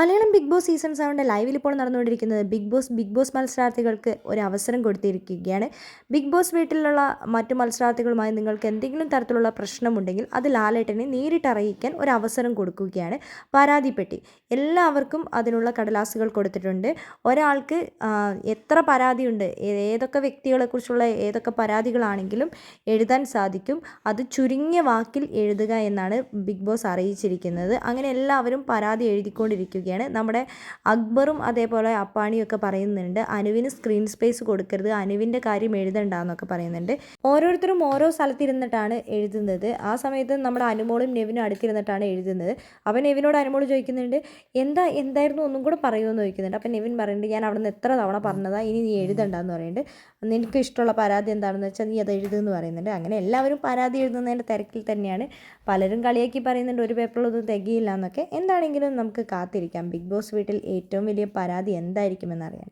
Malayalam big boss season 7 ലൈവിൽ ഇപ്പോൾ നടന്നുകൊണ്ടിരിക്കുന്നത് ബിഗ് ബോസ് മത്സരാർത്ഥികൾക്ക് ഒരു അവസരം കൊടുത്തിരിക്കുകയാണ്. ബിഗ് ബോസ് വീട്ടിലുള്ള മറ്റു മത്സരാർത്ഥികളുമായി നിങ്ങൾക്ക് എന്തെങ്കിലും തരത്തിലുള്ള പ്രശ്നമുണ്ടെങ്കിൽ അത് ലാലേട്ടനെ നേരിട്ട് അറിയിക്കാൻ ഒരു അവസരം കൊടുക്കുകയാണ്. പരാതിപ്പെട്ടി എല്ലാവർക്കും അതിനുള്ള കടലാസുകൾ കൊടുത്തിട്ടുണ്ട്. ഒരാൾക്ക് എത്ര പരാതിയുണ്ട്, ഏതൊക്കെ വ്യക്തികളെക്കുറിച്ചുള്ള ഏതൊക്കെ പരാതികളാണെങ്കിലും എഴുതാൻ സാധിക്കും. അത് ചുരുങ്ങിയ വാക്കിൽ എഴുതുക എന്നാണ് ബിഗ് ബോസ് അറിയിച്ചിരിക്കുന്നത്. അങ്ങനെ എല്ലാവരും പരാതി എഴുതിക്കൊണ്ടിരിക്കുക. നമ്മുടെ അക്ബറും അതേപോലെ അപ്പാണിയും ഒക്കെ പറയുന്നുണ്ട് അനുവിന് സ്ക്രീൻ സ്പേസ് കൊടുക്കരുത്, അനുവിൻ്റെ കാര്യം എഴുതണ്ടെന്നൊക്കെ പറയുന്നുണ്ട്. ഓരോരുത്തരും ഓരോ സ്ഥലത്തിരുന്നിട്ടാണ് എഴുതുന്നത്. ആ സമയത്ത് നമ്മുടെ അനുമോളും നെവിനും അടുത്തിരുന്നിട്ടാണ് എഴുതുന്നത്. അപ്പോൾ നെവിനോട് അനുമോൾ ചോദിക്കുന്നുണ്ട് എന്തായിരുന്നു ഒന്നും കൂടെ പറയുമെന്ന് ചോദിക്കുന്നുണ്ട്. അപ്പം നെവിൻ പറയുന്നുണ്ട് ഞാൻ അവിടെ നിന്ന് എത്ര തവണ പറഞ്ഞതാ, ഇനി നീ എഴുതണ്ടെന്ന് പറയുന്നുണ്ട്. നിനക്ക് ഇഷ്ടമുള്ള പരാതി എന്താണെന്ന് വെച്ചാൽ നീ അത് എഴുതുമെന്ന് പറയുന്നുണ്ട്. അങ്ങനെ എല്ലാവരും പരാതി എഴുതുന്നതിൻ്റെ തിരക്കിൽ തന്നെയാണ്. പലരും കളിയാക്കി പറയുന്നുണ്ട് ഒരു പേപ്പറിലൊന്നും തികയില്ല എന്നൊക്കെ. എന്താണെങ്കിലും നമുക്ക് കാത്തിരിക്കാം ബിഗ് ബോസ് വീട്ടിൽ ഏറ്റവും വലിയ പരാതി എന്തായിരിക്കുമെന്നറിയാൻ.